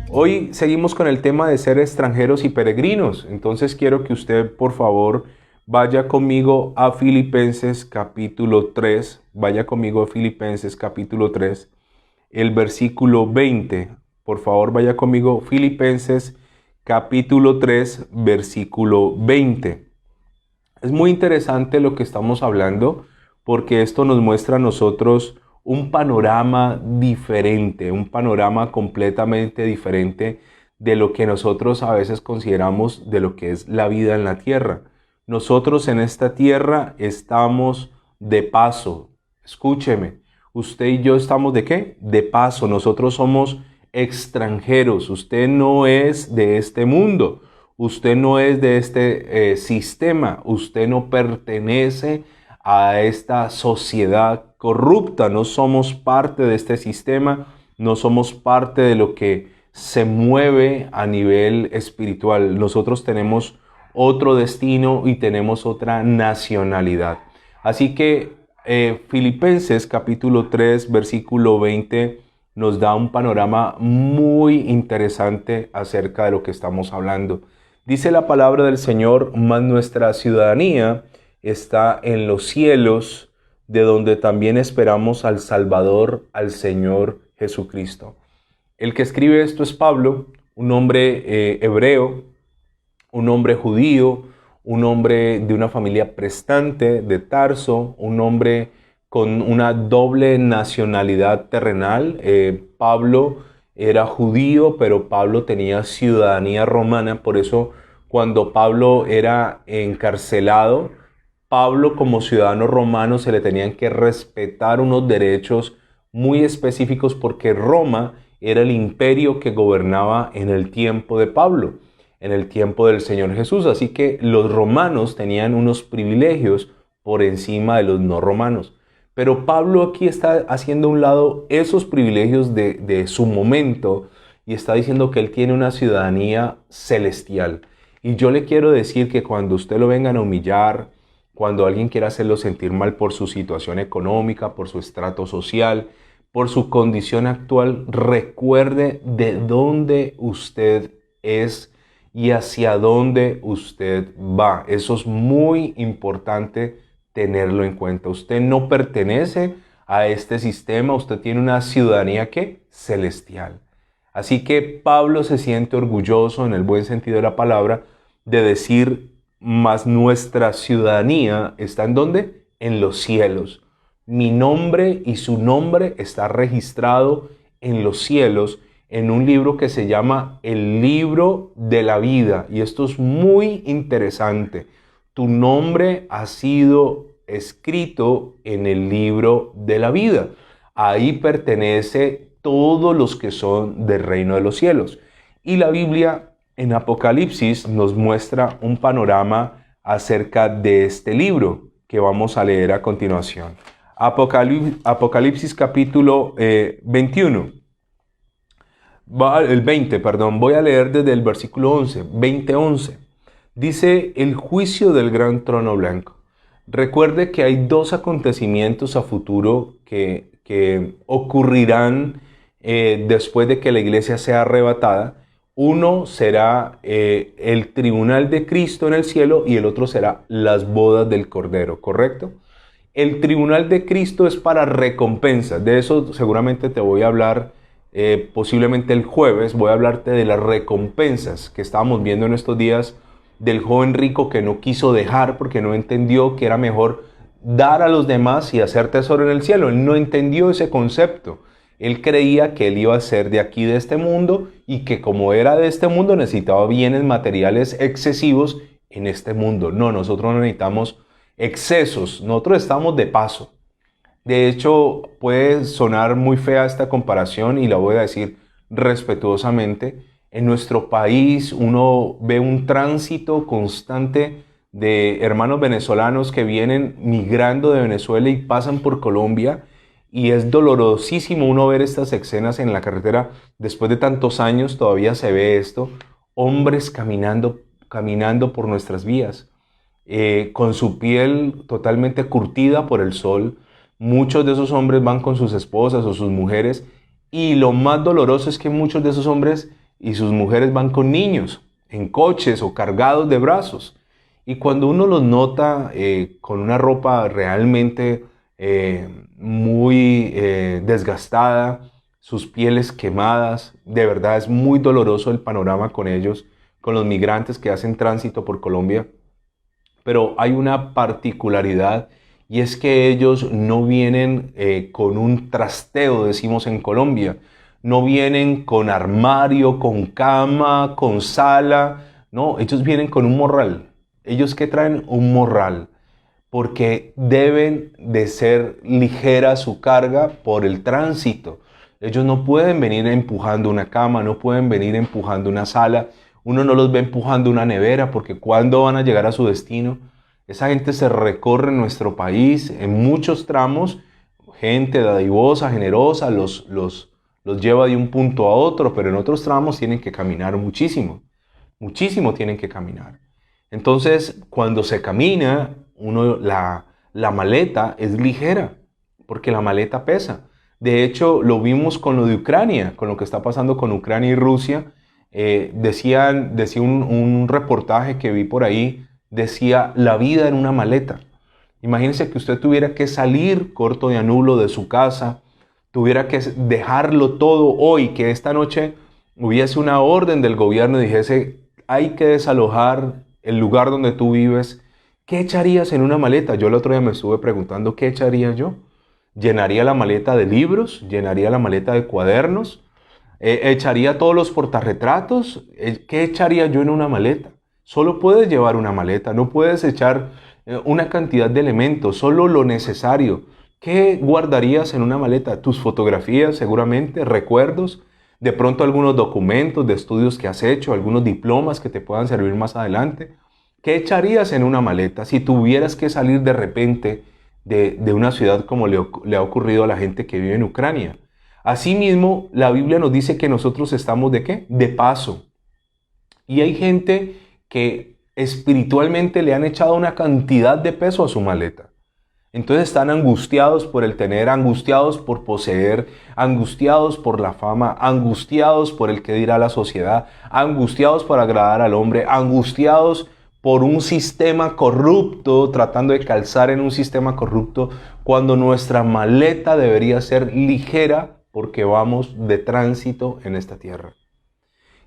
Hoy seguimos con el tema de ser extranjeros y peregrinos. Entonces quiero que usted, por favor, vaya conmigo a Filipenses capítulo 3. Vaya conmigo a Filipenses capítulo 3, el versículo 20. Por favor, vaya conmigo, Filipenses capítulo 3, versículo 20. Es muy interesante lo que estamos hablando porque esto nos muestra a nosotros un panorama diferente, un panorama completamente diferente de lo que nosotros a veces consideramos de lo que es la vida en la tierra. Nosotros en esta tierra estamos de paso. Escúcheme, usted y yo estamos ¿de qué? De paso. Nosotros somos extranjeros. Usted no es de este mundo. Usted no es de este sistema. Usted no pertenece a esta sociedad corrupta. No somos parte de este sistema. No somos parte de lo que se mueve a nivel espiritual. Nosotros tenemos otro destino y tenemos otra nacionalidad. Así que Filipenses capítulo 3 versículo 20 nos da un panorama muy interesante acerca de lo que estamos hablando. Dice la palabra del Señor: mas nuestra ciudadanía está en los cielos, de donde también esperamos al Salvador, al Señor Jesucristo. El que escribe esto es Pablo, un hombre hebreo, un hombre judío, un hombre de una familia prestante de Tarso, un hombre con una doble nacionalidad terrenal. Pablo era judío, pero Pablo tenía ciudadanía romana. Por eso cuando Pablo era encarcelado, Pablo como ciudadano romano se le tenían que respetar unos derechos muy específicos porque Roma era el imperio que gobernaba en el tiempo de Pablo, en el tiempo del Señor Jesús. Así que los romanos tenían unos privilegios por encima de los no romanos. Pero Pablo aquí está haciendo a un lado esos privilegios de su momento y está diciendo que él tiene una ciudadanía celestial. Y yo le quiero decir que cuando usted lo vengan a humillar, cuando alguien quiera hacerlo sentir mal por su situación económica, por su estrato social, por su condición actual, recuerde de dónde usted es y hacia dónde usted va. Eso es muy importante tenerlo en cuenta. Usted no pertenece a este sistema, usted tiene una ciudadanía ¿qué? Celestial. Así que Pablo se siente orgulloso, en el buen sentido de la palabra, de decir: mas nuestra ciudadanía está ¿en dónde? En los cielos. Mi nombre y su nombre está registrado en los cielos, en un libro que se llama el libro de la vida. Y esto es muy interesante. Tu nombre ha sido escrito en el libro de la vida. Ahí pertenece todos los que son del reino de los cielos. Y la Biblia en Apocalipsis nos muestra un panorama acerca de este libro que vamos a leer a continuación. Apocalipsis capítulo 21. El 20, perdón. Voy a leer desde el versículo 11. 20:11. Dice: el juicio del gran trono blanco. Recuerde que hay dos acontecimientos a futuro que ocurrirán después de que la iglesia sea arrebatada. Uno será el tribunal de Cristo en el cielo y el otro será las bodas del Cordero, ¿correcto? El tribunal de Cristo es para recompensa. De eso seguramente te voy a hablar posiblemente el jueves. Voy a hablarte de las recompensas que estábamos viendo en estos días, del joven rico que no quiso dejar porque no entendió que era mejor dar a los demás y hacer tesoro en el cielo. Él no entendió ese concepto. Él creía que él iba a ser de aquí, de este mundo, y que como era de este mundo necesitaba bienes materiales excesivos en este mundo. No, nosotros no necesitamos excesos, nosotros estamos de paso. De hecho, puede sonar muy fea esta comparación y la voy a decir respetuosamente. En nuestro país uno ve un tránsito constante de hermanos venezolanos que vienen migrando de Venezuela y pasan por Colombia, y es dolorosísimo uno ver estas escenas en la carretera. Después de tantos años todavía se ve esto, hombres caminando por nuestras vías. con su piel totalmente curtida por el sol. Muchos de esos hombres van con sus esposas o sus mujeres, y lo más doloroso es que muchos de esos hombres y sus mujeres van con niños, en coches o cargados de brazos. Y cuando uno los nota con una ropa realmente muy desgastada, sus pieles quemadas, de verdad es muy doloroso el panorama con ellos, con los migrantes que hacen tránsito por Colombia. Pero hay una particularidad, y es que ellos no vienen con un trasteo, decimos en Colombia. No vienen con armario, con cama, con sala. No, ellos vienen con un morral. ¿Ellos qué traen? Un morral. Porque deben de ser ligera su carga por el tránsito. Ellos no pueden venir empujando una cama, no pueden venir empujando una sala. Uno no los ve empujando una nevera, porque ¿cuándo van a llegar a su destino? Esa gente se recorre en nuestro país en muchos tramos, gente dadivosa, generosa, los lleva de un punto a otro, pero en otros tramos tienen que caminar muchísimo, muchísimo tienen que caminar. Entonces, cuando se camina, la maleta es ligera, porque la maleta pesa. De hecho, lo vimos con lo de Ucrania, con lo que está pasando con Ucrania y Rusia. Decía un reportaje que vi por ahí, decía la vida en una maleta. Imagínense que usted tuviera que salir corto de anulo de su casa, tuviera que dejarlo todo hoy, que esta noche hubiese una orden del gobierno y dijese, hay que desalojar el lugar donde tú vives. ¿Qué echarías en una maleta? Yo el otro día me estuve preguntando, ¿qué echaría yo? ¿Llenaría la maleta de libros? ¿Llenaría la maleta de cuadernos? ¿Echaría todos los portarretratos? ¿Qué echaría yo en una maleta? Solo puedes llevar una maleta, no puedes echar una cantidad de elementos, solo lo necesario. ¿Qué guardarías en una maleta? Tus fotografías, seguramente, recuerdos, de pronto algunos documentos de estudios que has hecho, algunos diplomas que te puedan servir más adelante. ¿Qué echarías en una maleta si tuvieras que salir de repente de una ciudad como le ha ocurrido a la gente que vive en Ucrania? Asimismo, la Biblia nos dice que nosotros estamos ¿de qué? De paso. Y hay gente que espiritualmente le han echado una cantidad de peso a su maleta. Entonces están angustiados por el tener, angustiados por poseer, angustiados por la fama, angustiados por el que dirá la sociedad, angustiados por agradar al hombre, angustiados por un sistema corrupto, tratando de calzar en un sistema corrupto, cuando nuestra maleta debería ser ligera porque vamos de tránsito en esta tierra.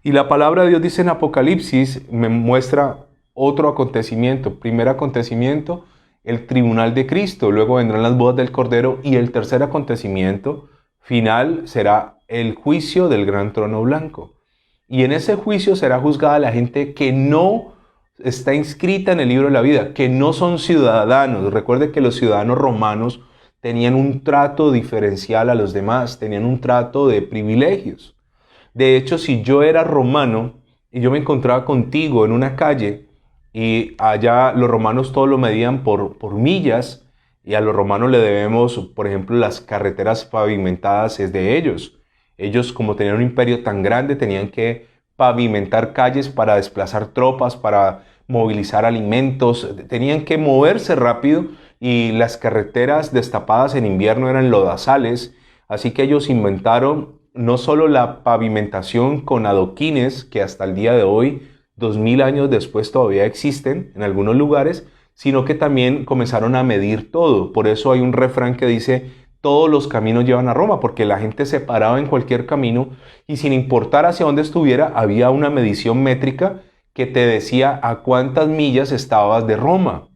Y la palabra de Dios dice en Apocalipsis, me muestra otro acontecimiento. Primer acontecimiento, el tribunal de Cristo. Luego vendrán las bodas del Cordero. Y el tercer acontecimiento final será el juicio del gran trono blanco. Y en ese juicio será juzgada la gente que no está inscrita en el libro de la vida, que no son ciudadanos. Recuerde que los ciudadanos romanos tenían un trato diferencial a los demás, tenían un trato de privilegios. De hecho, si yo era romano y yo me encontraba contigo en una calle, y allá los romanos todo lo medían por millas, y a los romanos le debemos, por ejemplo, las carreteras pavimentadas es de ellos. Ellos, como tenían un imperio tan grande, tenían que pavimentar calles para desplazar tropas, para movilizar alimentos, tenían que moverse rápido, y las carreteras destapadas en invierno eran lodazales, así que ellos inventaron no solo la pavimentación con adoquines, que hasta el día de hoy, 2000 años después, todavía existen en algunos lugares, sino que también comenzaron a medir todo. Por eso hay un refrán que dice, todos los caminos llevan a Roma, porque la gente se paraba en cualquier camino y sin importar hacia dónde estuviera, había una medición métrica que te decía a cuántas millas estabas de Roma.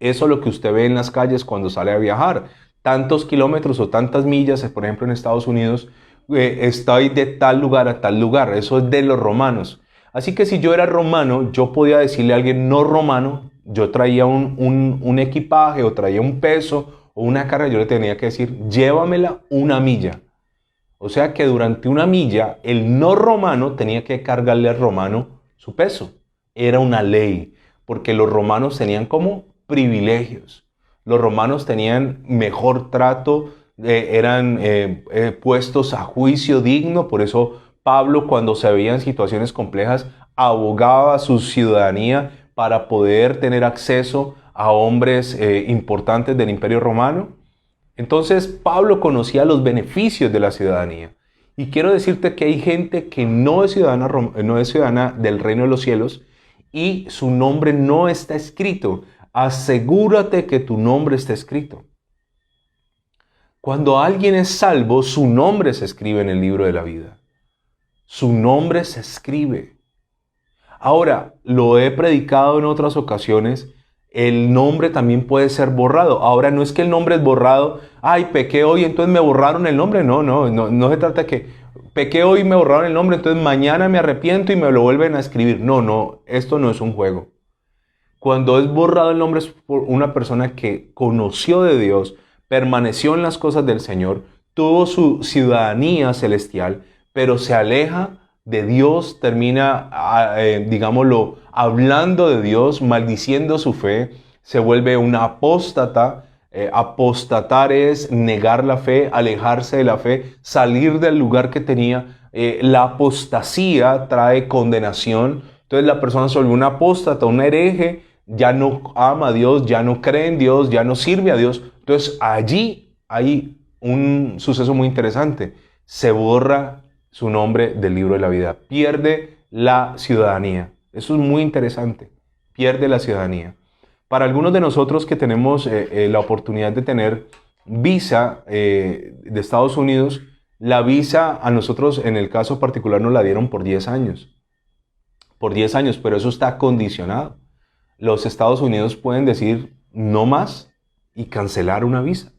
Eso es lo que usted ve en las calles cuando sale a viajar. Tantos kilómetros o tantas millas, por ejemplo en Estados Unidos, estoy de tal lugar a tal lugar. Eso es de los romanos. Así que si yo era romano, yo podía decirle a alguien no romano, yo traía un equipaje o traía un peso o una carga, yo le tenía que decir, llévamela una milla. O sea que durante una milla, el no romano tenía que cargarle al romano su peso. Era una ley, porque los romanos tenían como privilegios. Los romanos tenían mejor trato, eran puestos a juicio digno. Por eso Pablo, cuando se veía en situaciones complejas, abogaba su ciudadanía para poder tener acceso a hombres importantes del Imperio Romano. Entonces Pablo conocía los beneficios de la ciudadanía. Y quiero decirte que hay gente que no es ciudadana del reino de los cielos y su nombre no está escrito. Asegúrate que tu nombre esté escrito. Cuando alguien es salvo, su nombre se escribe en el libro de la vida. Su nombre se escribe. Ahora, lo he predicado en otras ocasiones, el nombre también puede ser borrado. Ahora, no es que el nombre es borrado, ay, pequé hoy, entonces me borraron el nombre. No se trata de que pequé hoy y me borraron el nombre, entonces mañana me arrepiento y me lo vuelven a escribir. No, esto no es un juego. Cuando es borrado el nombre es por una persona que conoció de Dios, permaneció en las cosas del Señor, tuvo su ciudadanía celestial, pero se aleja de Dios, termina, digámoslo, hablando de Dios, maldiciendo su fe, se vuelve un apóstata. Apostatar es negar la fe, alejarse de la fe, salir del lugar que tenía. La apostasía trae condenación. Entonces la persona se vuelve un apóstata, un hereje, ya no ama a Dios, ya no cree en Dios, ya no sirve a Dios. Entonces allí hay un suceso muy interesante. Se borra su nombre del libro de la vida. Pierde la ciudadanía. Eso es muy interesante. Pierde la ciudadanía. Para algunos de nosotros que tenemos la oportunidad de tener visa de Estados Unidos, la visa a nosotros en el caso particular nos la dieron por 10 años. Por 10 años, pero eso está condicionado. Los Estados Unidos pueden decir no más y cancelar una visa.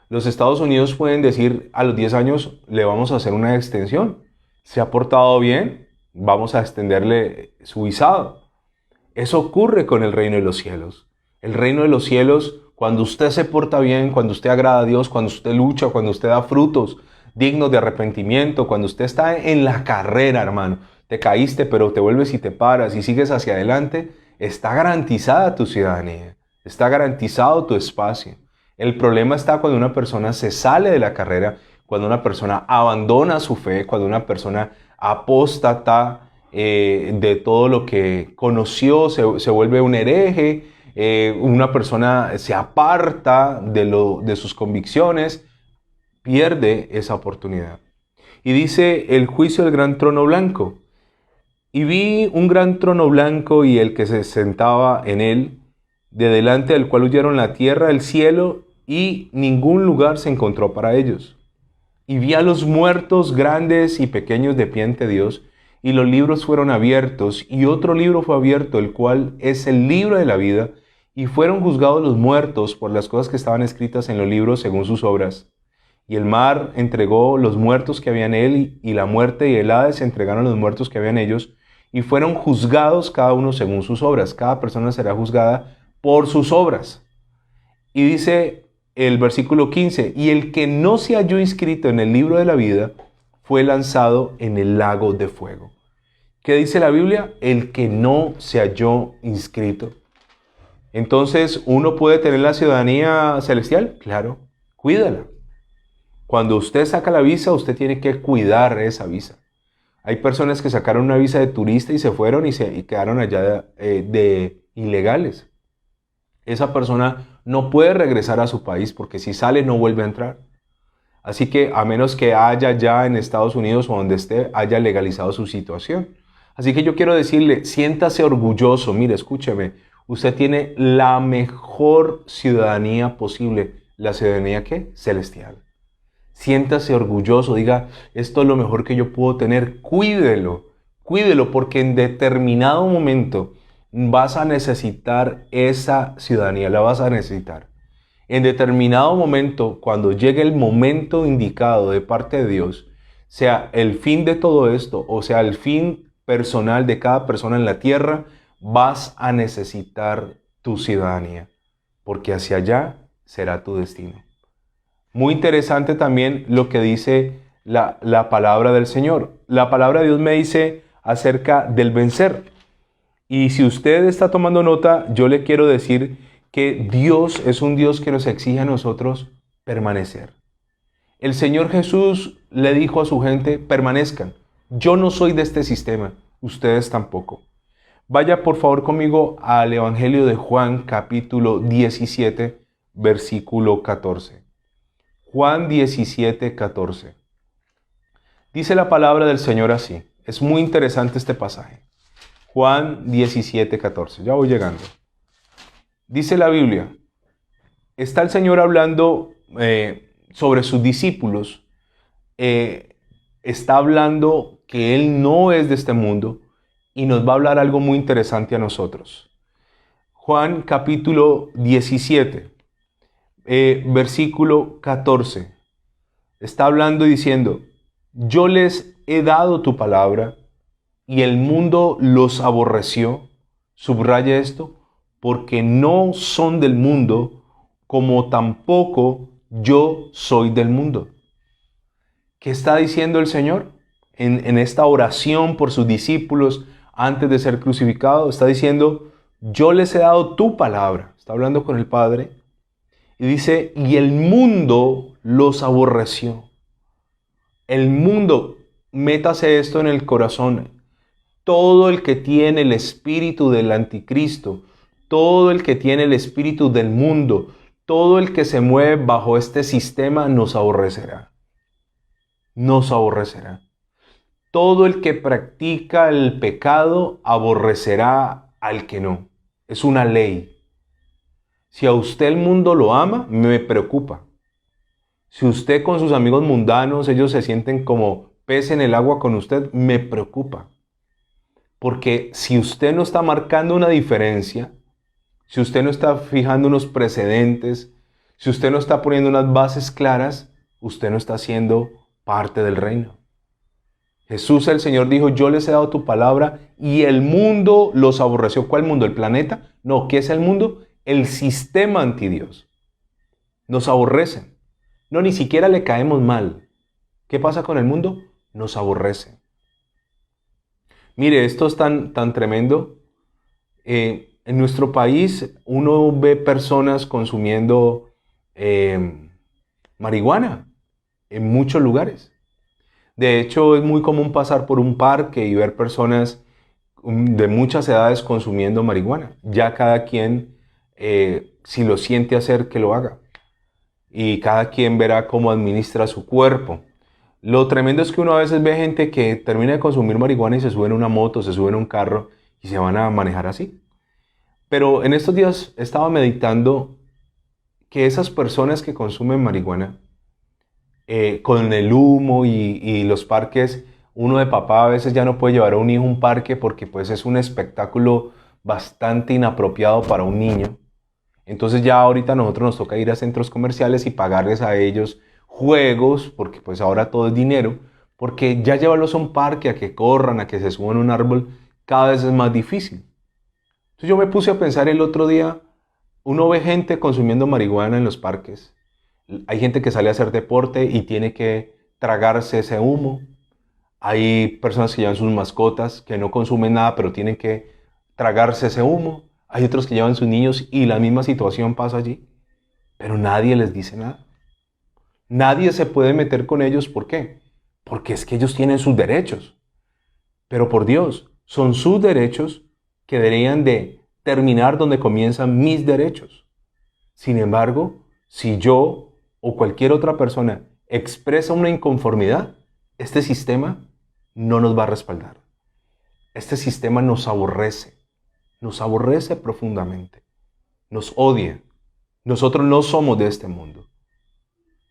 Los Estados Unidos pueden decir a los 10 años le vamos a hacer una extensión. Se ha portado bien, vamos a extenderle su visado. Eso ocurre con el reino de los cielos. El reino de los cielos, cuando usted se porta bien, cuando usted agrada a Dios, cuando usted lucha, cuando usted da frutos dignos de arrepentimiento, cuando usted está en la carrera, hermano, te caíste pero te vuelves y te paras y sigues hacia adelante, está garantizada tu ciudadanía, está garantizado tu espacio. El problema está cuando una persona se sale de la carrera, cuando una persona abandona su fe, cuando una persona apóstata de todo lo que conoció, se vuelve un hereje, una persona se aparta de sus convicciones, pierde esa oportunidad. Y dice el juicio del gran trono blanco. Y vi un gran trono blanco y el que se sentaba en él, de delante del cual huyeron la tierra, el cielo, y ningún lugar se encontró para ellos. Y vi a los muertos grandes y pequeños de pie ante Dios, y los libros fueron abiertos, y otro libro fue abierto, el cual es el libro de la vida, y fueron juzgados los muertos por las cosas que estaban escritas en los libros según sus obras. Y el mar entregó los muertos que había en él, y la muerte y el Hades entregaron los muertos que había en ellos, y fueron juzgados cada uno según sus obras. Cada persona será juzgada por sus obras. Y dice el versículo 15, y el que no se halló inscrito en el libro de la vida fue lanzado en el lago de fuego. ¿Qué dice la Biblia? El que no se halló inscrito. Entonces, ¿uno puede tener la ciudadanía celestial? Claro, cuídala. Cuando usted saca la visa, usted tiene que cuidar esa visa. Hay personas que sacaron una visa de turista y se fueron y quedaron allá de ilegales. Esa persona no puede regresar a su país porque si sale no vuelve a entrar. Así que a menos que haya ya en Estados Unidos o donde esté, haya legalizado su situación. Así que yo quiero decirle, siéntase orgulloso. Mire, escúcheme, usted tiene la mejor ciudadanía posible. ¿La ciudadanía qué? Celestial. Siéntase orgulloso, diga, esto es lo mejor que yo puedo tener. Cuídelo porque en determinado momento vas a necesitar esa ciudadanía, la vas a necesitar. En determinado momento, cuando llegue el momento indicado de parte de Dios, sea el fin de todo esto o sea el fin personal de cada persona en la tierra, vas a necesitar tu ciudadanía, porque hacia allá será tu destino. Muy interesante también lo que dice la palabra del Señor. La palabra de Dios me dice acerca del vencer. Y si usted está tomando nota, yo le quiero decir que Dios es un Dios que nos exige a nosotros permanecer. El Señor Jesús le dijo a su gente, permanezcan. Yo no soy de este sistema, ustedes tampoco. Vaya por favor conmigo al Evangelio de Juan, capítulo 17, versículo 14. Juan 17, 14. Dice la palabra del Señor así. Es muy interesante este pasaje. Juan 17, 14. Ya voy llegando. Dice la Biblia, está el Señor hablando sobre sus discípulos. Está hablando que Él no es de este mundo y nos va a hablar algo muy interesante a nosotros. Juan capítulo 17, versículo 14. Está hablando y diciendo, yo les he dado tu palabra y el mundo los aborreció. Subraya esto, porque no son del mundo, como tampoco yo soy del mundo. ¿Qué está diciendo el Señor en esta oración por sus discípulos antes de ser crucificado? Está diciendo, yo les he dado tu palabra. Está hablando con el Padre. Y dice, y el mundo los aborreció. El mundo, métase esto en el corazón. Todo el que tiene el espíritu del anticristo, todo el que tiene el espíritu del mundo, todo el que se mueve bajo este sistema nos aborrecerá. Nos aborrecerá. Todo el que practica el pecado aborrecerá al que no. Es una ley. Si a usted el mundo lo ama, me preocupa. Si usted con sus amigos mundanos, ellos se sienten como pez en el agua con usted, me preocupa. Porque si usted no está marcando una diferencia, si usted no está fijando unos precedentes, si usted no está poniendo unas bases claras, usted no está siendo parte del reino. Jesús el Señor dijo, yo les he dado tu palabra y el mundo los aborreció. ¿Cuál mundo? ¿El planeta? No, ¿qué es el mundo? El sistema antidios. Nos aborrecen. No, ni siquiera le caemos mal. ¿Qué pasa con el mundo? Nos aborrece. Mire, esto es tan tremendo. En nuestro país uno ve personas consumiendo marihuana en muchos lugares. De hecho, es muy común pasar por un parque y ver personas de muchas edades consumiendo marihuana. Ya cada quien, si lo siente hacer, que lo haga. Y cada quien verá cómo administra su cuerpo. Lo tremendo es que uno a veces ve gente que termina de consumir marihuana y se sube en una moto, se sube en un carro y se van a manejar así. Pero en estos días estaba meditando que esas personas que consumen marihuana, con el humo y los parques, uno de papá a veces ya no puede llevar a un hijo a un parque porque pues es un espectáculo bastante inapropiado para un niño. Entonces ya ahorita a nosotros nos toca ir a centros comerciales y pagarles a ellos juegos, porque pues ahora todo es dinero, porque ya llevarlos a un parque, a que corran, a que se suban a un árbol, cada vez es más difícil. Entonces yo me puse a pensar el otro día, uno ve gente consumiendo marihuana en los parques, hay gente que sale a hacer deporte y tiene que tragarse ese humo, hay personas que llevan sus mascotas, que no consumen nada, pero tienen que tragarse ese humo, hay otros que llevan sus niños y la misma situación pasa allí, pero nadie les dice nada. Nadie se puede meter con ellos, ¿por qué? Porque es que ellos tienen sus derechos. Pero por Dios, son sus derechos que deberían de terminar donde comienzan mis derechos. Sin embargo, si yo o cualquier otra persona expresa una inconformidad, este sistema no nos va a respaldar. Este sistema nos aborrece profundamente, nos odia. Nosotros no somos de este mundo.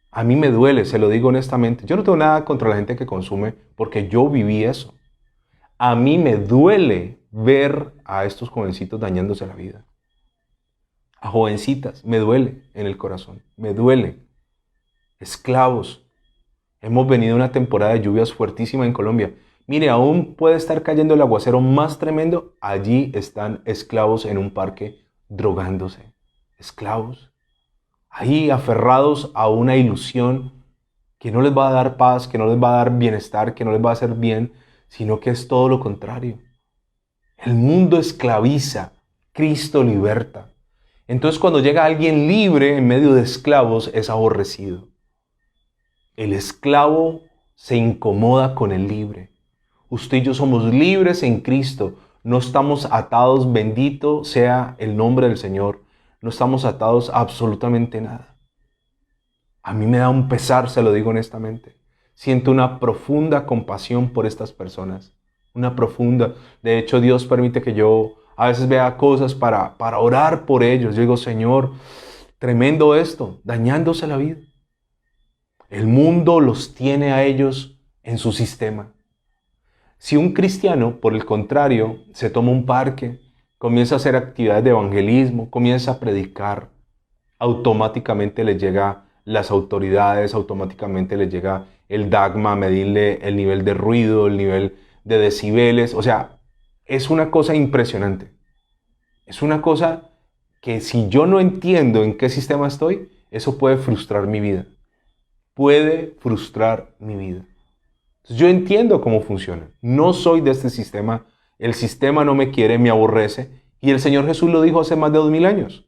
A mí me duele, se lo digo honestamente. Yo no tengo nada contra la gente que consume porque yo viví eso. A mí me duele ver a estos jovencitos dañándose la vida. A jovencitas, me duele en el corazón, me duele. Esclavos. Hemos venido a una temporada de lluvias fuertísima en Colombia. Mire, aún puede estar cayendo el aguacero más tremendo. Allí están esclavos en un parque drogándose. Esclavos. Ahí aferrados a una ilusión que no les va a dar paz, que no les va a dar bienestar, que no les va a hacer bien, sino que es todo lo contrario. El mundo esclaviza, Cristo liberta. Entonces cuando llega alguien libre en medio de esclavos es aborrecido. El esclavo se incomoda con el libre. Usted y yo somos libres en Cristo. No estamos atados, bendito sea el nombre del Señor. No estamos atados a absolutamente nada. A mí me da un pesar, se lo digo honestamente. Siento una profunda compasión por estas personas. Una profunda. De hecho, Dios permite que yo a veces vea cosas para orar por ellos. Yo digo, Señor, tremendo esto, dañándose la vida. El mundo los tiene a ellos en su sistema. Si un cristiano, por el contrario, se toma un parque, comienza a hacer actividades de evangelismo, comienza a predicar, automáticamente le llega las autoridades, automáticamente le llega el DAGMA a medirle el nivel de ruido, el nivel de decibeles. O sea, es una cosa impresionante. Es una cosa que si yo no entiendo en qué sistema estoy, eso puede frustrar mi vida. Puede frustrar mi vida. Yo entiendo cómo funciona. No soy de este sistema. El sistema no me quiere, me aborrece. Y el Señor Jesús lo dijo hace más de 2000 años.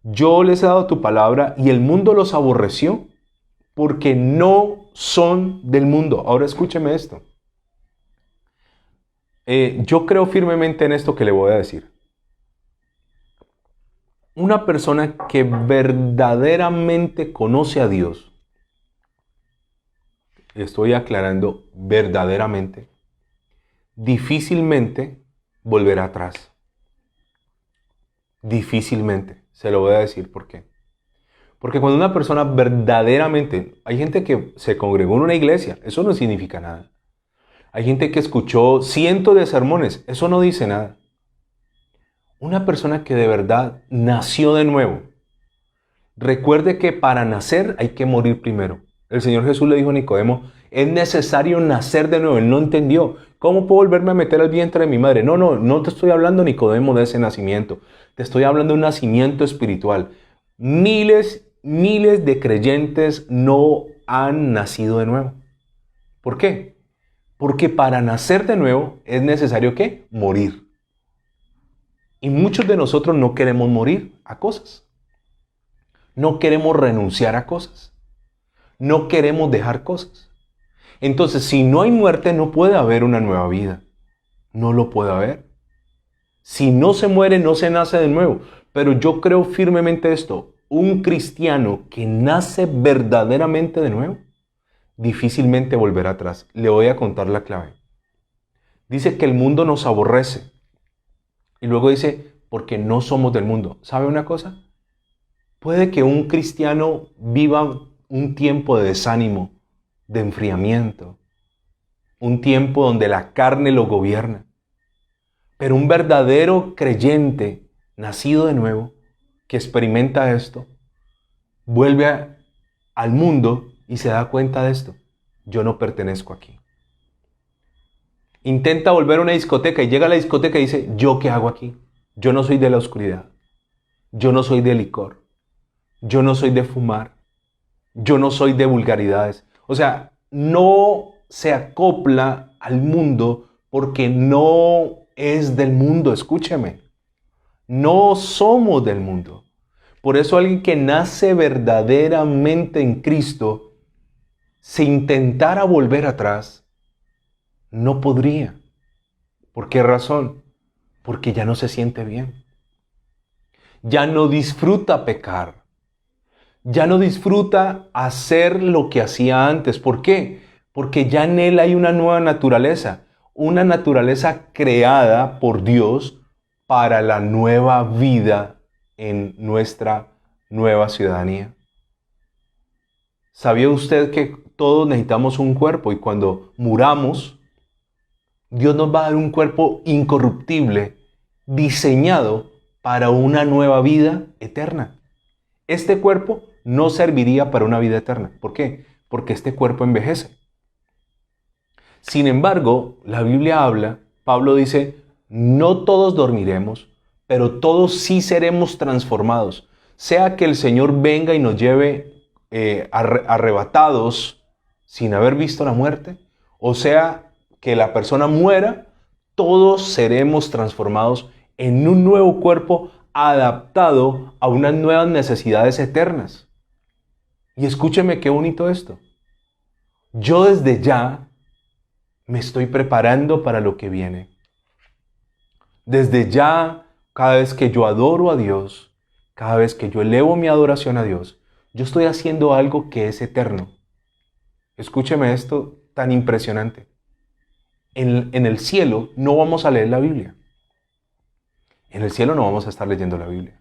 Yo les he dado tu palabra y el mundo los aborreció porque no son del mundo. Ahora escúcheme esto. Yo creo firmemente en esto que le voy a decir. Una persona que verdaderamente conoce a Dios, estoy aclarando verdaderamente, difícilmente volverá atrás. Difícilmente. Se lo voy a decir por qué. Porque cuando una persona verdaderamente, hay gente que se congregó en una iglesia, eso no significa nada. Hay gente que escuchó cientos de sermones, eso no dice nada. Una persona que de verdad nació de nuevo. Recuerde que para nacer hay que morir primero. El Señor Jesús le dijo a Nicodemo, es necesario nacer de nuevo. Él no entendió. ¿Cómo puedo volverme a meter al vientre de mi madre? No te estoy hablando, Nicodemo, de ese nacimiento. Te estoy hablando de un nacimiento espiritual. Miles de creyentes no han nacido de nuevo. ¿Por qué? Porque para nacer de nuevo es necesario ¿qué? Morir. Y muchos de nosotros no queremos morir a cosas. No queremos renunciar a cosas. No queremos dejar cosas. Entonces, si no hay muerte, no puede haber una nueva vida. No lo puede haber. Si no se muere, no se nace de nuevo. Pero yo creo firmemente esto. Un cristiano que nace verdaderamente de nuevo, difícilmente volverá atrás. Le voy a contar la clave. Dice que el mundo nos aborrece. Y luego dice, porque no somos del mundo. ¿Sabe una cosa? Puede que un cristiano viva un tiempo de desánimo, de enfriamiento, un tiempo donde la carne lo gobierna. Pero un verdadero creyente, nacido de nuevo, que experimenta esto, vuelve al mundo y se da cuenta de esto. Yo no pertenezco aquí. Intenta volver a una discoteca y llega a la discoteca y dice, ¿yo qué hago aquí? Yo no soy de la oscuridad. Yo no soy de licor. Yo no soy de fumar. Yo no soy de vulgaridades. O sea, no se acopla al mundo porque no es del mundo. Escúcheme. No somos del mundo. Por eso alguien que nace verdaderamente en Cristo, si intentara volver atrás, no podría. ¿Por qué razón? Porque ya no se siente bien. Ya no disfruta pecar. Ya no disfruta hacer lo que hacía antes. ¿Por qué? Porque ya en él hay una nueva naturaleza. Una naturaleza creada por Dios para la nueva vida en nuestra nueva ciudadanía. ¿Sabía usted que todos necesitamos un cuerpo y cuando muramos, Dios nos va a dar un cuerpo incorruptible, diseñado para una nueva vida eterna? Este cuerpo no serviría para una vida eterna. ¿Por qué? Porque este cuerpo envejece. Sin embargo, la Biblia habla, Pablo dice, no todos dormiremos, pero todos sí seremos transformados. Sea que el Señor venga y nos lleve arrebatados sin haber visto la muerte, o sea que la persona muera, todos seremos transformados en un nuevo cuerpo adaptado a unas nuevas necesidades eternas. Y escúcheme qué bonito esto. Yo desde ya me estoy preparando para lo que viene. Desde ya, cada vez que yo adoro a Dios, cada vez que yo elevo mi adoración a Dios, yo estoy haciendo algo que es eterno. Escúcheme esto tan impresionante. En el cielo no vamos a leer la Biblia. En el cielo no vamos a estar leyendo la Biblia.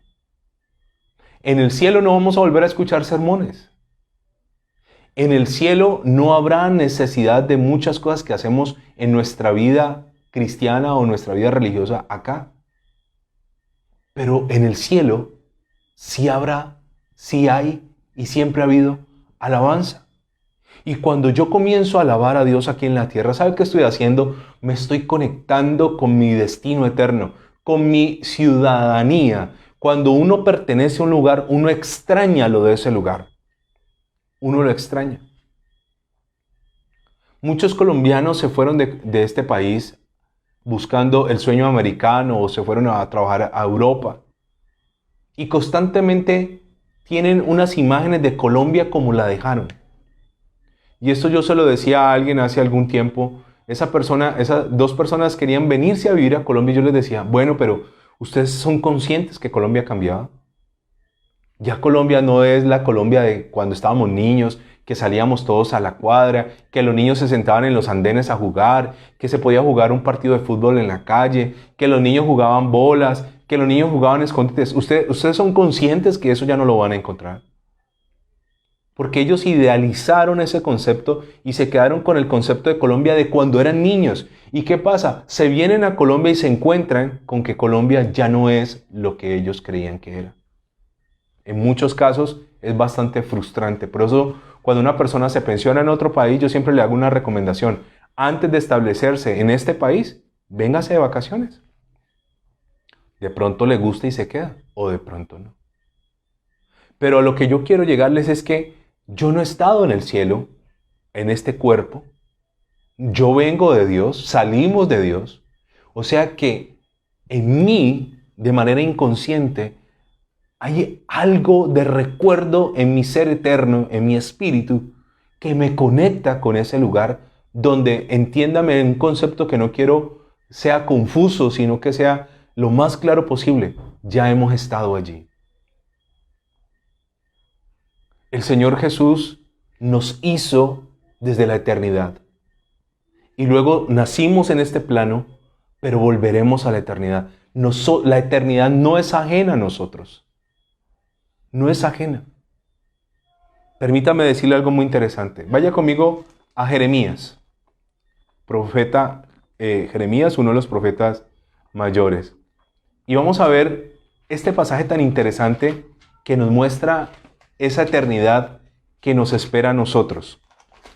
En el cielo no vamos a volver a escuchar sermones. En el cielo no habrá necesidad de muchas cosas que hacemos en nuestra vida cristiana o nuestra vida religiosa acá. Pero en el cielo sí habrá, sí hay y siempre ha habido alabanza. Y cuando yo comienzo a alabar a Dios aquí en la tierra, ¿sabe qué estoy haciendo? Me estoy conectando con mi destino eterno, con mi ciudadanía. Cuando uno pertenece a un lugar, uno extraña lo de ese lugar. Uno lo extraña. Muchos colombianos se fueron de este país buscando el sueño americano o se fueron a trabajar a Europa. Y constantemente tienen unas imágenes de Colombia como la dejaron. Y esto yo se lo decía a alguien hace algún tiempo. Esas dos personas querían venirse a vivir a Colombia y yo les decía, bueno, pero ¿ustedes son conscientes que Colombia ha cambiado? Ya Colombia no es la Colombia de cuando estábamos niños, que salíamos todos a la cuadra, que los niños se sentaban en los andenes a jugar, que se podía jugar un partido de fútbol en la calle, que los niños jugaban bolas, que los niños jugaban escondites. Ustedes son conscientes que eso ya no lo van a encontrar. Porque ellos idealizaron ese concepto y se quedaron con el concepto de Colombia de cuando eran niños. ¿Y qué pasa? Se vienen a Colombia y se encuentran con que Colombia ya no es lo que ellos creían que era. En muchos casos es bastante frustrante. Por eso, cuando una persona se pensiona en otro país, yo siempre le hago una recomendación. Antes de establecerse en este país, véngase de vacaciones. De pronto le gusta y se queda, o de pronto no. Pero a lo que yo quiero llegarles es que yo no he estado en el cielo, en este cuerpo. Yo vengo de Dios, salimos de Dios. O sea que en mí, de manera inconsciente, hay algo de recuerdo en mi ser eterno, en mi espíritu, que me conecta con ese lugar donde, entiéndame, un concepto que no quiero sea confuso, sino que sea lo más claro posible. Ya hemos estado allí. El Señor Jesús nos hizo desde la eternidad. Y luego nacimos en este plano, pero volveremos a la eternidad. La eternidad no es ajena a nosotros. No es ajena. Permítame decirle algo muy interesante. Vaya conmigo a Jeremías. Profeta Jeremías, uno de los profetas mayores. Y vamos a ver este pasaje tan interesante que nos muestra esa eternidad que nos espera a nosotros.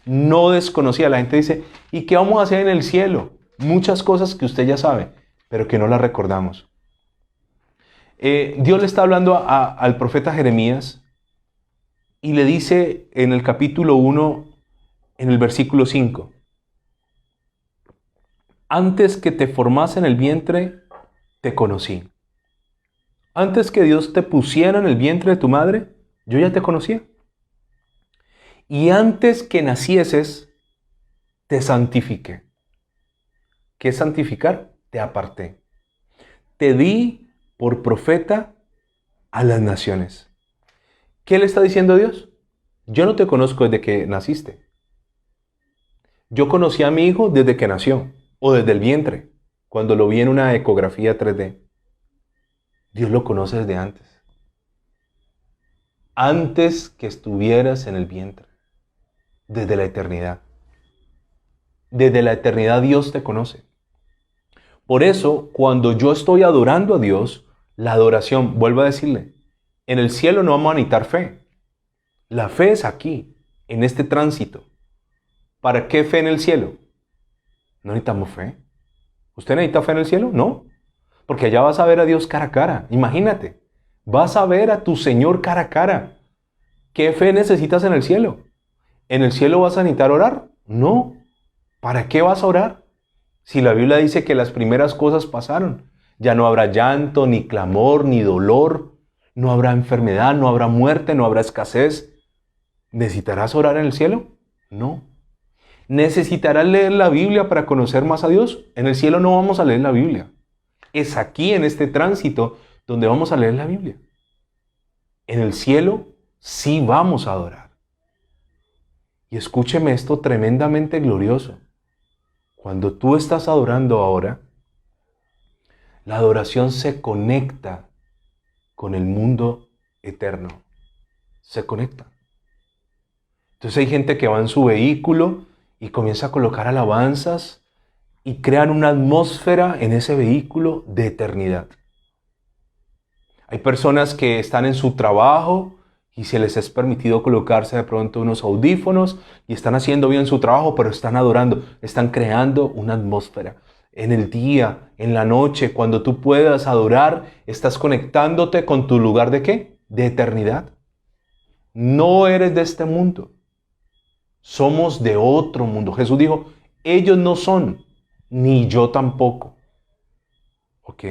No desconocida. La gente dice, ¿y qué vamos a hacer en el cielo? Muchas cosas que usted ya sabe, pero que no las recordamos. Dios le está hablando al profeta Jeremías y le dice en el capítulo 1, en el versículo 5, antes que te formase en el vientre, te conocí. Antes que Dios te pusiera en el vientre de tu madre, yo ya te conocía. Y antes que nacieses, te santifiqué. ¿Qué es santificar? Te aparté. Te di por profeta a las naciones. ¿Qué le está diciendo Dios? Yo no te conozco desde que naciste. Yo conocí a mi hijo desde que nació, o desde el vientre, cuando lo vi en una ecografía 3D. Dios lo conoce desde antes. Antes que estuvieras en el vientre, desde la eternidad. Desde la eternidad Dios te conoce. Por eso, cuando yo estoy adorando a Dios, la adoración, vuelvo a decirle, en el cielo no vamos a necesitar fe. La fe es aquí, en este tránsito. ¿Para qué fe en el cielo? No necesitamos fe. ¿Usted necesita fe en el cielo? No. Porque allá vas a ver a Dios cara a cara. Imagínate, vas a ver a tu Señor cara a cara. ¿Qué fe necesitas en el cielo? ¿En el cielo vas a necesitar orar? No. ¿Para qué vas a orar? Si la Biblia dice que las primeras cosas pasaron. Ya no habrá llanto, ni clamor, ni dolor. No habrá enfermedad, no habrá muerte, no habrá escasez. ¿Necesitarás orar en el cielo? No. ¿Necesitarás leer la Biblia para conocer más a Dios? En el cielo no vamos a leer la Biblia. Es aquí en este tránsito donde vamos a leer la Biblia. En el cielo sí vamos a adorar. Y escúcheme esto tremendamente glorioso. Cuando tú estás adorando ahora, la adoración se conecta con el mundo eterno. Se conecta. Entonces hay gente que va en su vehículo y comienza a colocar alabanzas y crean una atmósfera en ese vehículo de eternidad. Hay personas que están en su trabajo y se les es permitido colocarse de pronto unos audífonos y están haciendo bien su trabajo, pero están adorando, están creando una atmósfera. En el día, en la noche, cuando tú puedas adorar, estás conectándote con tu lugar ¿de qué? De eternidad. No eres de este mundo. Somos de otro mundo. Jesús dijo, ellos no son, ni yo tampoco. Ok.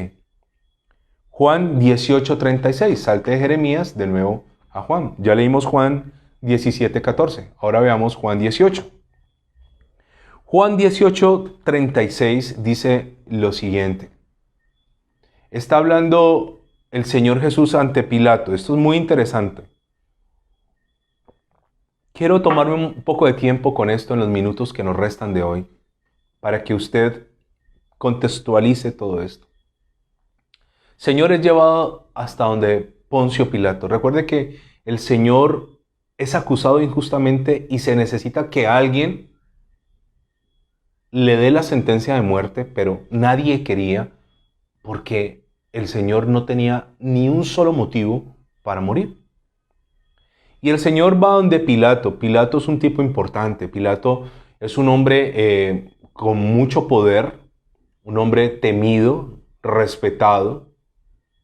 Juan 18:36. Salte de Jeremías de nuevo a Juan. Ya leímos Juan 17:14. Ahora veamos Juan 18. Juan 18:36 dice lo siguiente. Está hablando el Señor Jesús ante Pilato. Esto es muy interesante. Quiero tomarme un poco de tiempo con esto en los minutos que nos restan de hoy, para que usted contextualice todo esto. Señor es llevado hasta donde Poncio Pilato. Recuerde que el Señor es acusado injustamente y se necesita que alguien le dé la sentencia de muerte, pero nadie quería porque el Señor no tenía ni un solo motivo para morir. Y el Señor va donde Pilato. Pilato es un tipo importante. Pilato es un hombre con mucho poder, un hombre temido, respetado.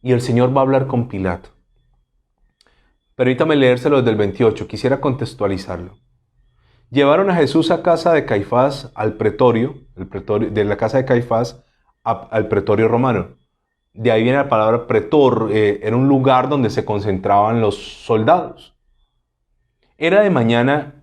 Y el Señor va a hablar con Pilato. Permítame leérselo desde el 28. Quisiera contextualizarlo. Llevaron a Jesús a casa de Caifás, al pretorio, de la casa de Caifás al pretorio romano. De ahí viene la palabra pretor. Era un lugar donde se concentraban los soldados. Era de mañana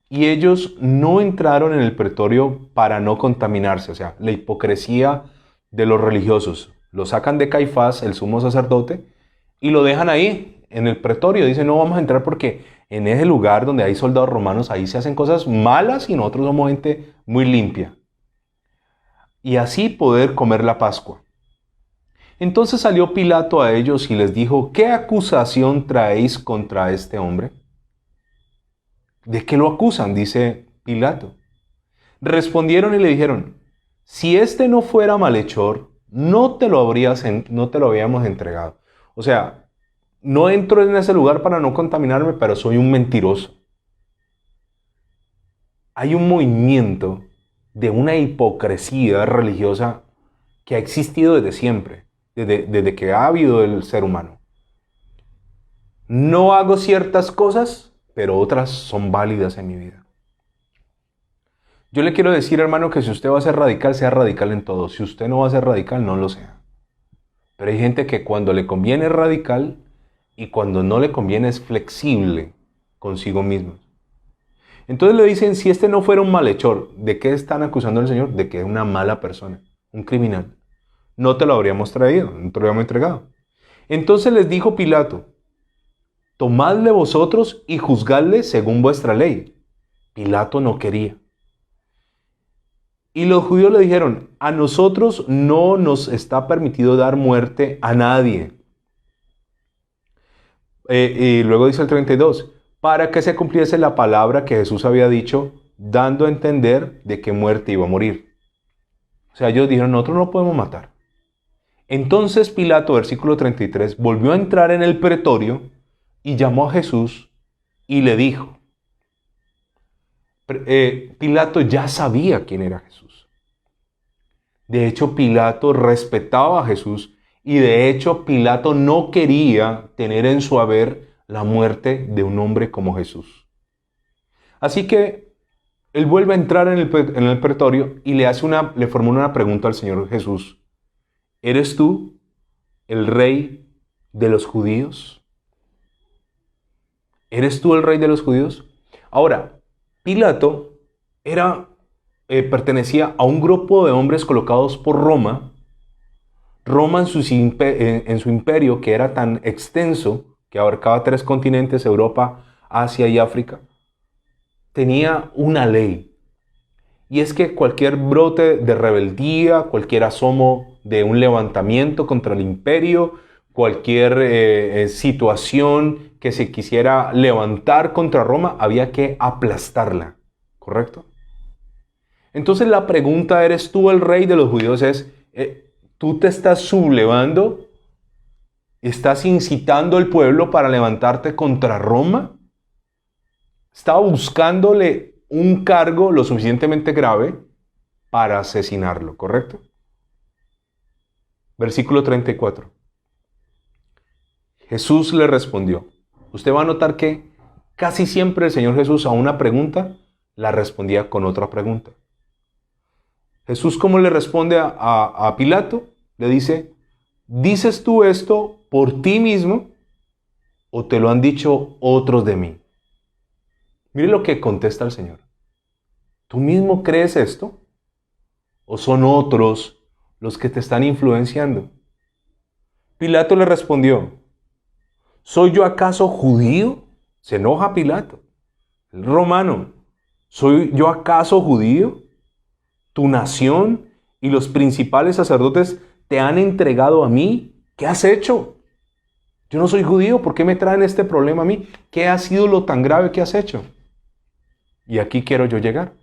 y ellos no entraron en el pretorio para no contaminarse. O sea, la hipocresía de los religiosos. Lo sacan de Caifás, el sumo sacerdote, y lo dejan ahí, en el pretorio. Dicen, no vamos a entrar porque en ese lugar donde hay soldados romanos, ahí se hacen cosas malas y nosotros somos gente muy limpia. Y así poder comer la Pascua. Entonces salió Pilato a ellos y les dijo, ¿qué acusación traéis contra este hombre? ¿De qué lo acusan? Dice Pilato. Respondieron y le dijeron, si este no fuera malhechor, no te lo habíamos entregado. O sea, no entro en ese lugar para no contaminarme, pero soy un mentiroso. Hay un movimiento de una hipocresía religiosa que ha existido desde siempre, desde que ha habido el ser humano. No hago ciertas cosas, pero otras son válidas en mi vida. Yo le quiero decir, hermano, que si usted va a ser radical, sea radical en todo. Si usted no va a ser radical, no lo sea. Pero hay gente que cuando le conviene es radical y cuando no le conviene es flexible consigo mismo. Entonces le dicen, si este no fuera un malhechor, ¿de qué están acusando al Señor? De que es una mala persona, un criminal. No te lo habríamos traído, no te lo habríamos entregado. Entonces les dijo Pilato, tomadle vosotros y juzgadle según vuestra ley. Pilato no quería. Y los judíos le dijeron, a nosotros no nos está permitido dar muerte a nadie. Y luego dice el 32, para que se cumpliese la palabra que Jesús había dicho, dando a entender de qué muerte iba a morir. O sea, ellos dijeron, nosotros no podemos matar. Entonces Pilato, versículo 33, volvió a entrar en el pretorio y llamó a Jesús y le dijo, Pilato ya sabía quién era Jesús. De hecho, Pilato respetaba a Jesús y de hecho Pilato no quería tener en su haber la muerte de un hombre como Jesús. Así que él vuelve a entrar en el pretorio y le formula una pregunta al Señor Jesús. ¿Eres tú el rey de los judíos? ¿Eres tú el rey de los judíos? Ahora, Pilato pertenecía a un grupo de hombres colocados por Roma Roma en su imperio, que era tan extenso, que abarcaba 3 continentes, Europa, Asia y África, tenía una ley. Y es que cualquier brote de rebeldía, cualquier asomo de un levantamiento contra el imperio, cualquier situación que se quisiera levantar contra Roma, había que aplastarla. ¿Correcto? Entonces la pregunta, ¿eres tú el rey de los judíos? Es, ¿tú te estás sublevando? ¿Estás incitando al pueblo para levantarte contra Roma? Estaba buscándole un cargo lo suficientemente grave para asesinarlo, ¿correcto? Versículo 34. Jesús le respondió. Usted va a notar que casi siempre el Señor Jesús a una pregunta la respondía con otra pregunta. Jesús, ¿cómo le responde a Pilato? Le dice, ¿dices tú esto por ti mismo o te lo han dicho otros de mí? Mire lo que contesta el Señor. ¿Tú mismo crees esto? ¿O son otros los que te están influenciando? Pilato le respondió, ¿soy yo acaso judío? Se enoja Pilato, el romano. ¿Soy yo acaso judío? Tu nación y los principales sacerdotes te han entregado a mí. ¿Qué has hecho? Yo no soy judío, ¿por qué me traen este problema a mí? ¿Qué ha sido lo tan grave que has hecho? Y aquí quiero yo llegar.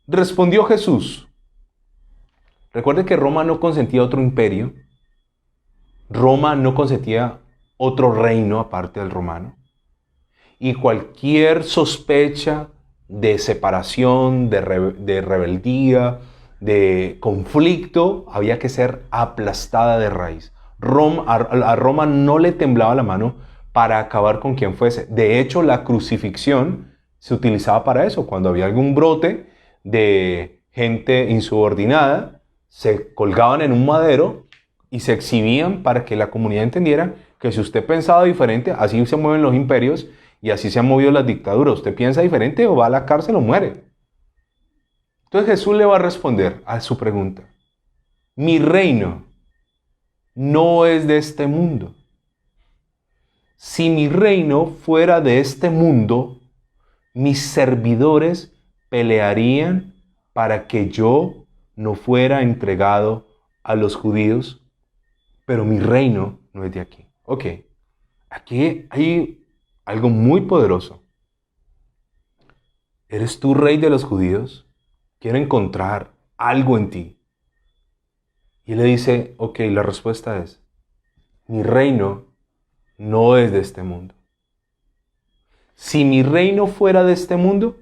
Respondió Jesús. Recuerde que Roma no consentía otro imperio. Roma no consentía otro reino aparte del romano. Y cualquier sospecha de separación, de rebeldía, de conflicto, había que ser aplastada de raíz. A Roma no le temblaba la mano para acabar con quien fuese. De hecho, la crucifixión se utilizaba para eso. Cuando había algún brote de gente insubordinada, se colgaban en un madero y se exhibían para que la comunidad entendiera que si usted pensaba diferente, así se mueven los imperios y así se han movido las dictaduras. Usted piensa diferente o va a la cárcel o muere. Entonces Jesús le va a responder a su pregunta. Mi reino no es de este mundo. Si mi reino fuera de este mundo, mis servidores pelearían para que yo no fuera entregado a los judíos, pero mi reino no es de aquí. Ok, aquí hay algo muy poderoso. ¿Eres tú rey de los judíos? Quiero encontrar algo en ti. Y él le dice, ok, la respuesta es, mi reino no es de este mundo. Si mi reino fuera de este mundo,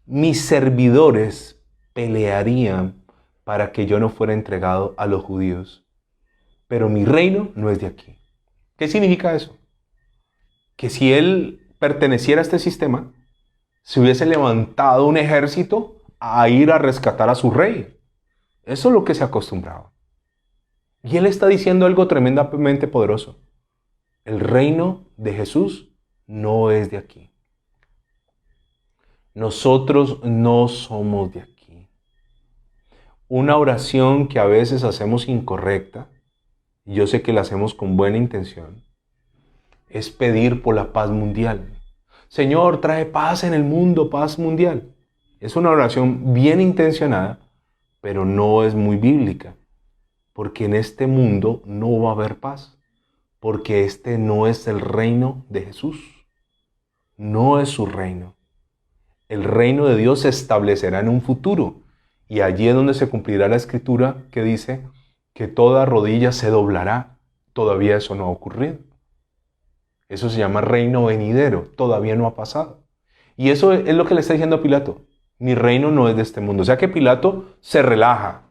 mis servidores pelearían para que yo no fuera entregado a los judíos. Pero mi reino no es de aquí. ¿Qué significa eso? Que si él perteneciera a este sistema, se hubiese levantado un ejército a ir a rescatar a su rey. Eso es lo que se acostumbraba. Y él está diciendo algo tremendamente poderoso. El reino de Jesús no es de aquí. Nosotros no somos de aquí. Una oración que a veces hacemos incorrecta, y yo sé que la hacemos con buena intención, es pedir por la paz mundial. Señor, trae paz en el mundo, paz mundial. Es una oración bien intencionada, pero no es muy bíblica, porque en este mundo no va a haber paz, porque este no es el reino de Jesús, no es su reino. El reino de Dios se establecerá en un futuro, y allí es donde se cumplirá la escritura que dice que toda rodilla se doblará. Todavía eso no ha ocurrido. Eso se llama reino venidero, todavía no ha pasado. Y eso es lo que le está diciendo a Pilato. Mi reino no es de este mundo. O sea que Pilato se relaja.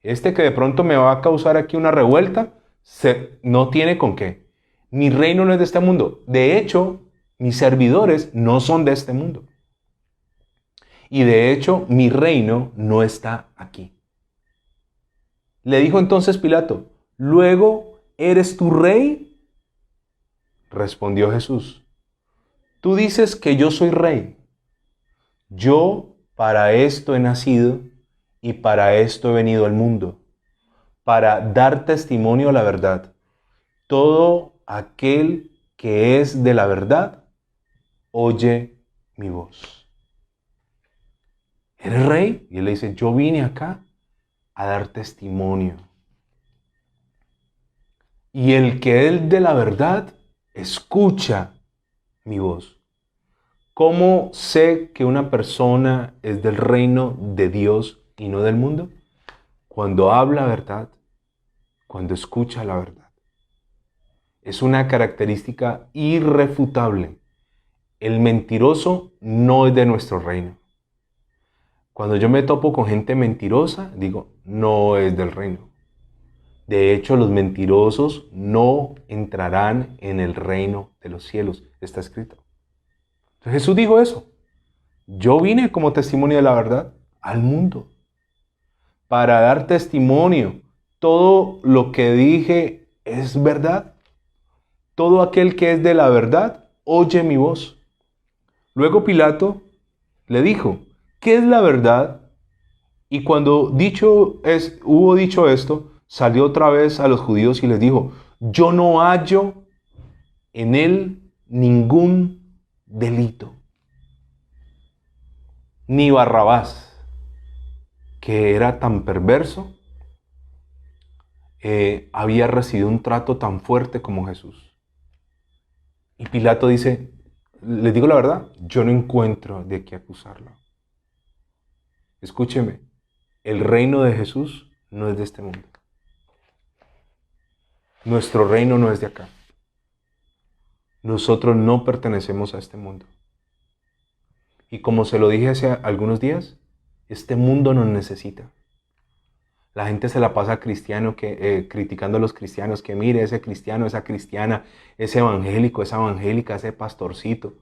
Este que de pronto me va a causar aquí una revuelta, no tiene con qué. Mi reino no es de este mundo. De hecho, mis servidores no son de este mundo. Y de hecho, mi reino no está aquí. Le dijo entonces Pilato, ¿luego eres tu rey? Respondió Jesús, tú dices que yo soy rey. Yo para esto he nacido y para esto he venido al mundo, para dar testimonio a la verdad. Todo aquel que es de la verdad, oye mi voz. ¿Eres rey? Y él le dice, yo vine acá a dar testimonio. Y el que es de la verdad, escucha mi voz. ¿Cómo sé que una persona es del reino de Dios y no del mundo? Cuando habla verdad, cuando escucha la verdad. Es una característica irrefutable. El mentiroso no es de nuestro reino. Cuando yo me topo con gente mentirosa, digo, no es del reino. De hecho, los mentirosos no entrarán en el reino de los cielos. Está escrito. Entonces Jesús dijo eso. Yo vine como testimonio de la verdad al mundo. Para dar testimonio. Todo lo que dije es verdad. Todo aquel que es de la verdad, oye mi voz. Luego Pilato le dijo, ¿qué es la verdad? Y cuando hubo dicho esto, salió otra vez a los judíos y les dijo, yo no hallo en él ningún delito. Ni Barrabás, que era tan perverso, había recibido un trato tan fuerte como Jesús. Y Pilato dice, les digo la verdad, yo no encuentro de qué acusarlo. Escúcheme, el reino de Jesús no es de este mundo. Nuestro reino no es de acá. Nosotros no pertenecemos a este mundo. Y como se lo dije hace algunos días, este mundo nos necesita. La gente se la pasa criticando a los cristianos, que mire ese cristiano, esa cristiana, ese evangélico, esa evangélica, ese pastorcito.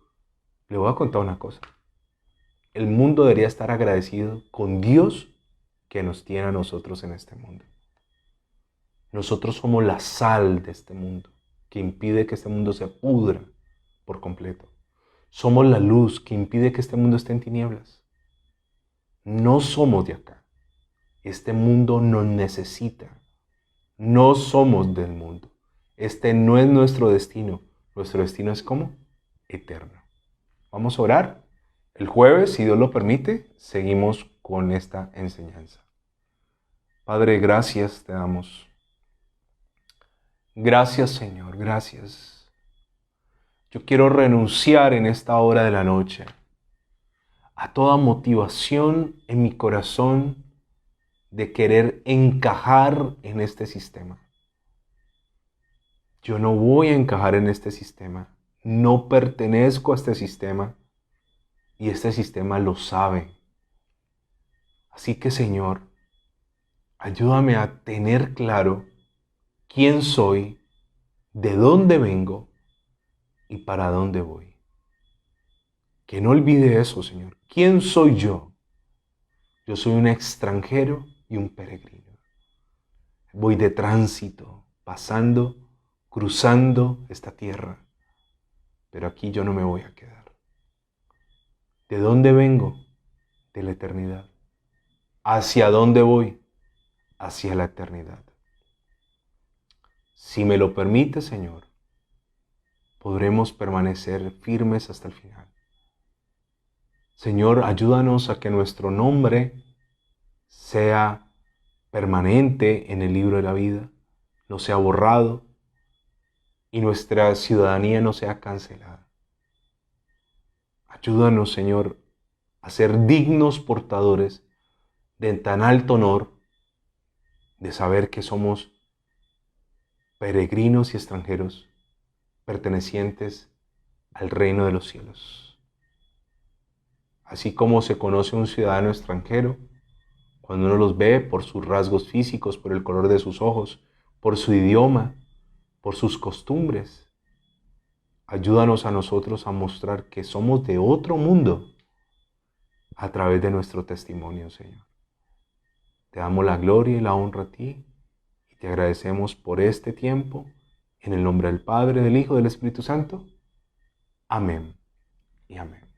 Le voy a contar una cosa. El mundo debería estar agradecido con Dios que nos tiene a nosotros en este mundo. Nosotros somos la sal de este mundo, que impide que este mundo se pudra por completo. Somos la luz que impide que este mundo esté en tinieblas. No somos de acá. Este mundo nos necesita. No somos del mundo. Este no es nuestro destino. Nuestro destino es ¿cómo? Eterno. Vamos a orar. El jueves, si Dios lo permite, seguimos con esta enseñanza. Padre, gracias te damos. Gracias, Señor, gracias. Yo quiero renunciar en esta hora de la noche a toda motivación en mi corazón de querer encajar en este sistema. Yo no voy a encajar en este sistema. No pertenezco a este sistema y este sistema lo sabe. Así que, Señor, ayúdame a tener claro quién soy, de dónde vengo y para dónde voy. Que no olvide eso, Señor. ¿Quién soy yo? Yo soy un extranjero y un peregrino. Voy de tránsito, pasando, cruzando esta tierra. Pero aquí yo no me voy a quedar. ¿De dónde vengo? De la eternidad. ¿Hacia dónde voy? Hacia la eternidad. Si me lo permite, Señor, podremos permanecer firmes hasta el final. Señor, ayúdanos a que nuestro nombre sea permanente en el libro de la vida, no sea borrado y nuestra ciudadanía no sea cancelada. Ayúdanos, Señor, a ser dignos portadores de tan alto honor, de saber que somos peregrinos y extranjeros pertenecientes al reino de los cielos. Así como se conoce un ciudadano extranjero, cuando uno los ve por sus rasgos físicos, por el color de sus ojos, por su idioma, por sus costumbres, ayúdanos a nosotros a mostrar que somos de otro mundo a través de nuestro testimonio, Señor. Te damos la gloria y la honra a ti y te agradecemos por este tiempo. En el nombre del Padre, del Hijo y del Espíritu Santo. Amén y amén.